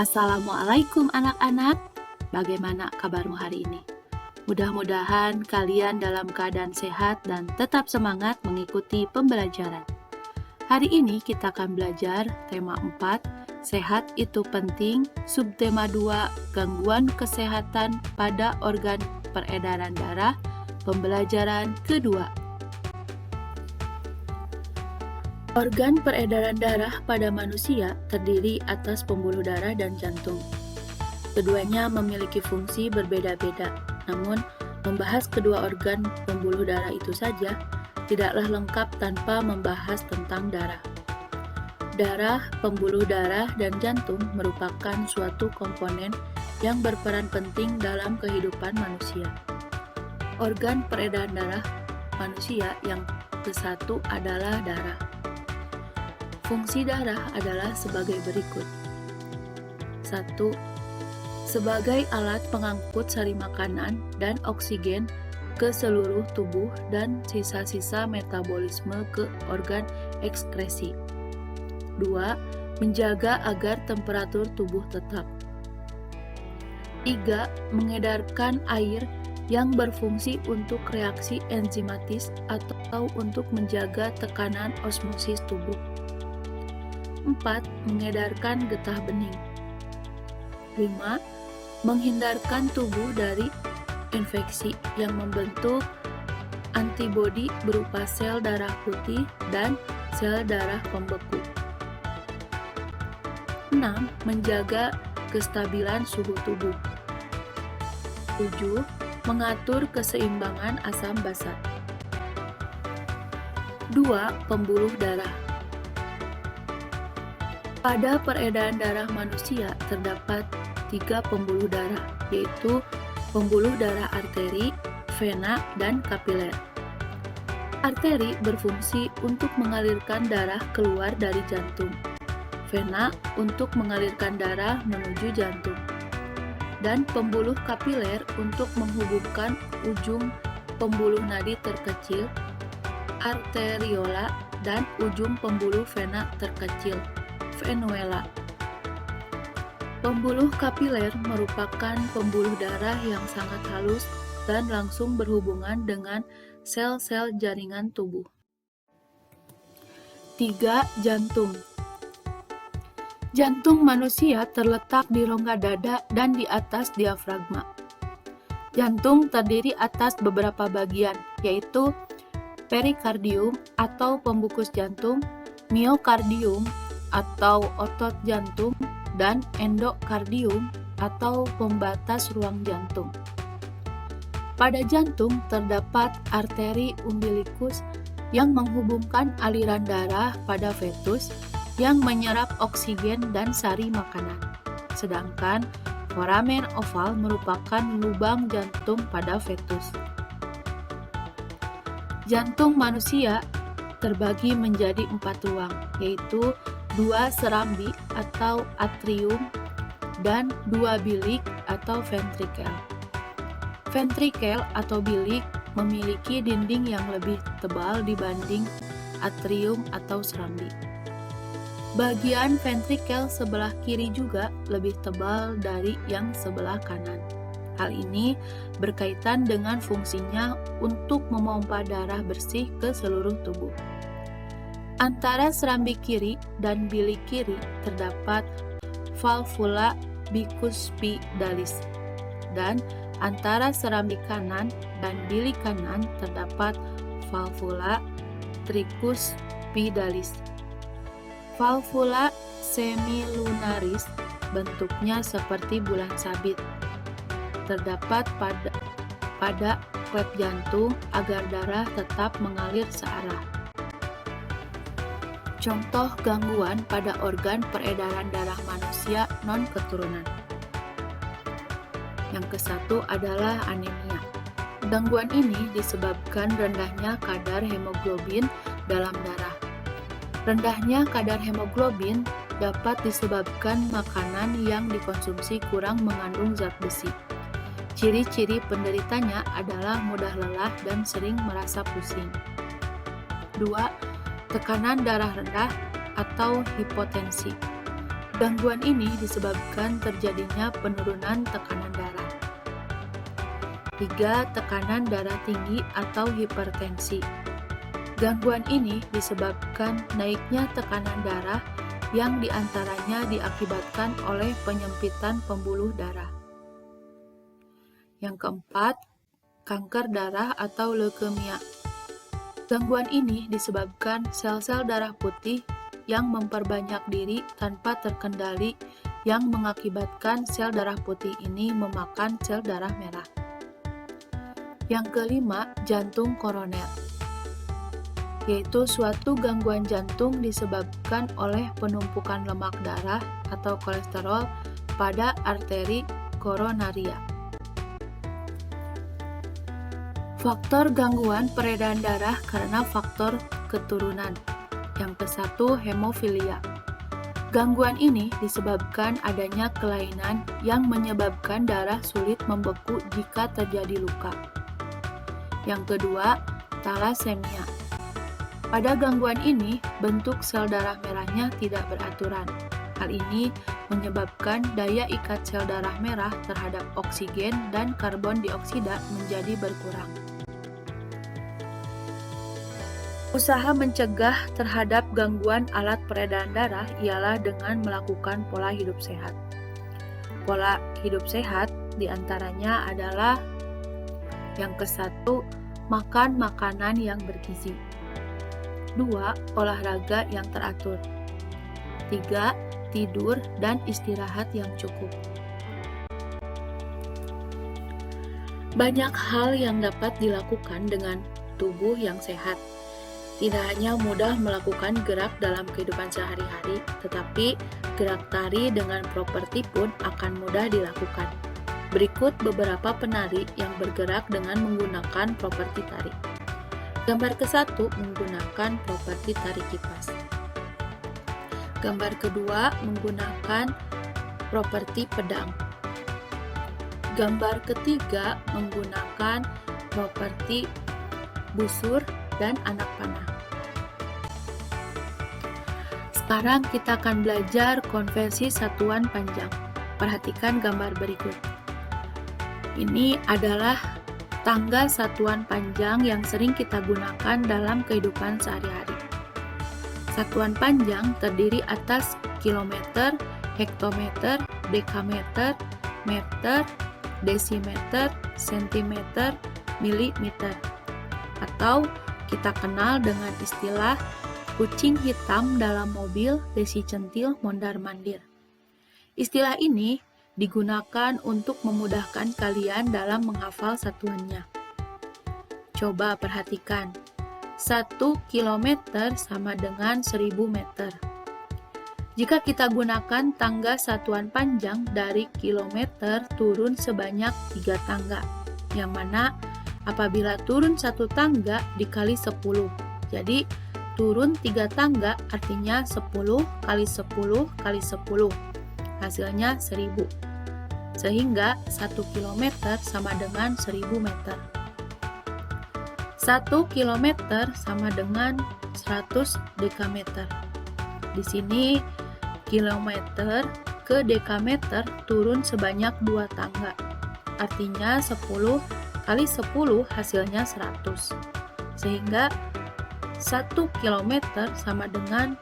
Assalamualaikum anak-anak, bagaimana kabarmu hari ini? Mudah-mudahan kalian dalam keadaan sehat dan tetap semangat mengikuti pembelajaran. Hari ini kita akan belajar tema 4, Sehat itu penting, subtema 2, Gangguan kesehatan pada organ peredaran darah, pembelajaran kedua. Organ peredaran darah pada manusia terdiri atas pembuluh darah dan jantung. Keduanya memiliki fungsi berbeda-beda, namun membahas kedua organ pembuluh darah itu saja tidaklah lengkap tanpa membahas tentang darah. Darah, pembuluh darah, dan jantung merupakan suatu komponen yang berperan penting dalam kehidupan manusia. Organ peredaran darah manusia yang ke-1 adalah darah. Fungsi darah adalah sebagai berikut. 1. Sebagai alat pengangkut sari makanan dan oksigen ke seluruh tubuh dan sisa-sisa metabolisme ke organ ekskresi. 2. Menjaga agar temperatur tubuh tetap. 3. Mengedarkan air yang berfungsi untuk reaksi enzimatis atau untuk menjaga tekanan osmosis tubuh. 4. Mengedarkan getah bening. 5. Menghindarkan tubuh dari infeksi yang membentuk antibodi berupa sel darah putih dan sel darah pembeku. 6. Menjaga kestabilan suhu tubuh. 7. Mengatur keseimbangan asam basa. 2. Pembuluh darah. Pada peredaran darah manusia terdapat 3 pembuluh darah, yaitu pembuluh darah arteri, vena, dan kapiler. Arteri berfungsi untuk mengalirkan darah keluar dari jantung, vena untuk mengalirkan darah menuju jantung, dan pembuluh kapiler untuk menghubungkan ujung pembuluh nadi terkecil, arteriola, dan ujung pembuluh vena terkecil, venuela. Pembuluh kapiler merupakan pembuluh darah yang sangat halus dan langsung berhubungan dengan sel-sel jaringan tubuh. 3. Jantung. Jantung manusia terletak di rongga dada dan di atas diafragma. Jantung terdiri atas beberapa bagian, yaitu perikardium atau pembungkus jantung, miokardium atau otot jantung, dan endokardium atau pembatas ruang jantung. Pada jantung terdapat arteri umbilikus yang menghubungkan aliran darah pada fetus yang menyerap oksigen dan sari makanan. Sedangkan foramen oval merupakan lubang jantung pada fetus. Jantung manusia terbagi menjadi 4 ruang, yaitu 2 serambi atau atrium dan 2 bilik atau ventrikel. Ventrikel atau bilik memiliki dinding yang lebih tebal dibanding atrium atau serambi. Bagian ventrikel sebelah kiri juga lebih tebal dari yang sebelah kanan. Hal ini berkaitan dengan fungsinya untuk memompa darah bersih ke seluruh tubuh. Antara serambi kiri dan bilik kiri terdapat valvula bicuspidalis, dan antara serambi kanan dan bilik kanan terdapat valvula tricuspidalis. Valvula semilunaris bentuknya seperti bulan sabit. Terdapat pada klep jantung agar darah tetap mengalir searah. Contoh gangguan pada organ peredaran darah manusia non-keturunan. Yang ke-1 adalah anemia. Gangguan ini disebabkan rendahnya kadar hemoglobin dalam darah. Rendahnya kadar hemoglobin dapat disebabkan makanan yang dikonsumsi kurang mengandung zat besi. Ciri-ciri penderitanya adalah mudah lelah dan sering merasa pusing. 2. Tekanan darah rendah atau hipotensi. Gangguan ini disebabkan terjadinya penurunan tekanan darah. 3. Tekanan darah tinggi atau hipertensi. Gangguan ini disebabkan naiknya tekanan darah yang diantaranya diakibatkan oleh penyempitan pembuluh darah. Yang keempat, kanker darah atau leukemia. Gangguan ini disebabkan sel-sel darah putih yang memperbanyak diri tanpa terkendali yang mengakibatkan sel darah putih ini memakan sel darah merah. Yang kelima, jantung koroner, yaitu suatu gangguan jantung disebabkan oleh penumpukan lemak darah atau kolesterol pada arteri koronaria. Faktor gangguan peredaran darah karena faktor keturunan. Yang ke-1, hemofilia. Gangguan ini disebabkan adanya kelainan yang menyebabkan darah sulit membeku jika terjadi luka. Yang kedua, talasemia. Pada gangguan ini, bentuk sel darah merahnya tidak beraturan. Hal ini menyebabkan daya ikat sel darah merah terhadap oksigen dan karbon dioksida menjadi berkurang. Usaha mencegah terhadap gangguan alat peredaran darah ialah dengan melakukan pola hidup sehat. Pola hidup sehat diantaranya adalah yang ke-1, makan makanan yang bergizi. 2. Olahraga yang teratur. 3. Tidur dan istirahat yang cukup. Banyak hal yang dapat dilakukan dengan tubuh yang sehat. Tidak hanya mudah melakukan gerak dalam kehidupan sehari-hari, tetapi gerak tari dengan properti pun akan mudah dilakukan. Berikut beberapa penari yang bergerak dengan menggunakan properti tari. Gambar ke-1 menggunakan properti tari kipas. Gambar kedua menggunakan properti pedang. Gambar ketiga menggunakan properti busur dan anak panah. Sekarang kita akan belajar konversi satuan panjang. Perhatikan gambar berikut. Ini adalah tangga satuan panjang yang sering kita gunakan dalam kehidupan sehari-hari. Satuan panjang terdiri atas kilometer, hektometer, dekameter, meter, desimeter, sentimeter, milimeter. Atau kita kenal dengan istilah kucing hitam dalam mobil desi centil mondar-mandir. Istilah ini digunakan untuk memudahkan kalian dalam menghafal satuannya. Coba perhatikan. 1 kilometer sama dengan 1000 meter. Jika kita gunakan tangga satuan panjang dari kilometer turun sebanyak 3 tangga, yang mana apabila turun 1 tangga dikali 10. Jadi turun 3 tangga artinya 10 kali 10 kali 10. Hasilnya 1000. Sehingga 1 kilometer sama dengan 1000 meter. 1 kilometer sama dengan 100 dekameter. Di sini kilometer ke dekameter turun sebanyak 2 tangga. Artinya 10 kali 10 hasilnya 100. Sehingga 1 kilometer sama dengan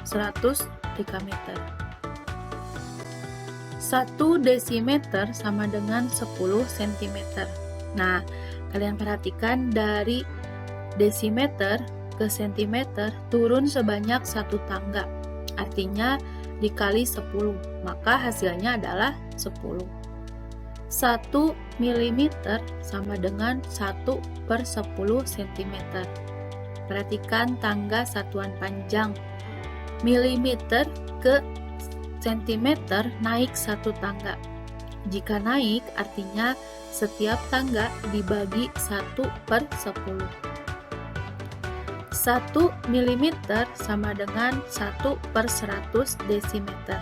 100 dekameter. 1 desimeter sama dengan 10 cm. Nah, kalian perhatikan dari desimeter ke sentimeter turun sebanyak 1 tangga. Artinya dikali 10, maka hasilnya adalah 10. 1 milimeter sama dengan 1 per 10 cm. Perhatikan tangga satuan panjang. Milimeter ke sentimeter naik 1 tangga. Jika naik artinya setiap tangga dibagi 1 per 10. 1 milimeter sama dengan 1 per 100 desimeter.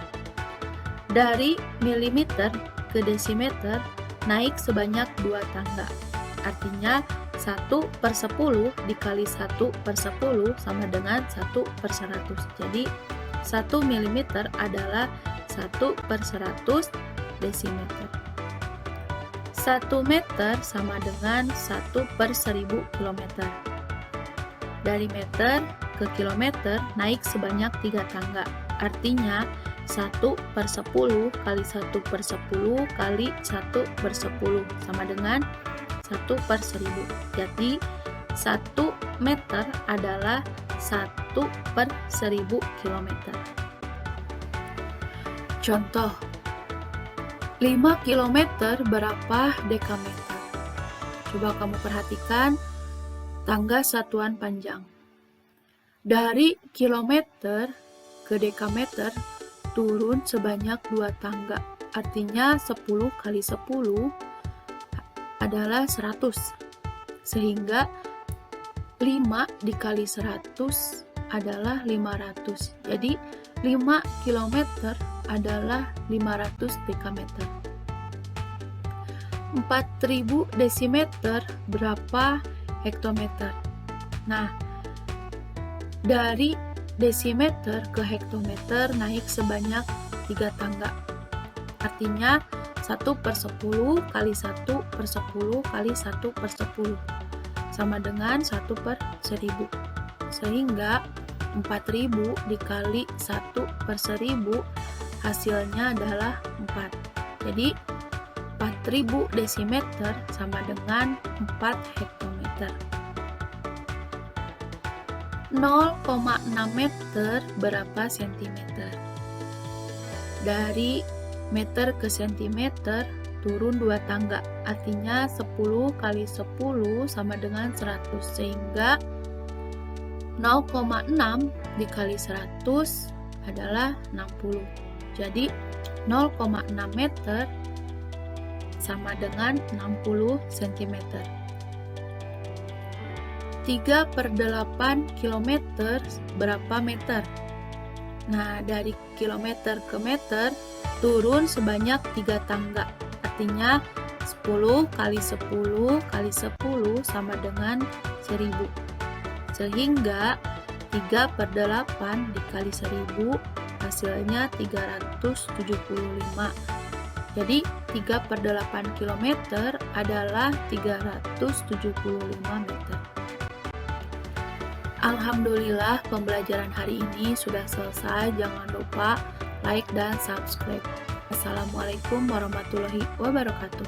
Dari milimeter ke desimeter naik sebanyak 2 tangga. Artinya 1 per 10 dikali 1 per 10 sama dengan 1 per 100. Jadi 1 mm adalah 1/100 desimeter. 1 meter sama dengan 1/1000 kilometer. Dari meter ke kilometer naik sebanyak 3 tangga. Artinya 1/10 kali 1/10 kali 1/10 sama dengan 1/1000. Jadi 1 meter adalah 1/1000 kilometer. Contoh, 5 kilometer berapa dekameter? Coba kamu perhatikan tangga satuan panjang. Dari kilometer ke dekameter turun sebanyak 2 tangga. Artinya 10 kali 10 adalah 100. Sehingga 5 dikali 100 adalah 500. Jadi 5 kilometer adalah 500 dekameter. 4000 desimeter berapa hektometer? Nah, dari desimeter ke hektometer naik sebanyak 3 tangga. Artinya 1/10 kali 1/10 kali 1/10 sama dengan 1/1000. Sehingga 4000 dikali 1/1000 hasilnya adalah 4. Jadi 4000 desimeter sama dengan 4 hektometer. 0,6 meter berapa sentimeter? Dari meter ke sentimeter turun 2 tangga. Artinya 10 kali 10 sama dengan 100. Sehingga 0,6 dikali 100 adalah 60. Jadi 0,6 meter sama dengan 60 cm. 3/8 kilometer berapa meter? Nah, dari kilometer ke meter turun sebanyak 3 tangga. Artinya 10 kali 10 kali 10 sama dengan 1000. Sehingga 3/8 dikali 1000 hasilnya 375. Jadi 3/8 km adalah 375 meter. Alhamdulillah pembelajaran hari ini sudah selesai. Jangan lupa like dan subscribe. Assalamualaikum warahmatullahi wabarakatuh.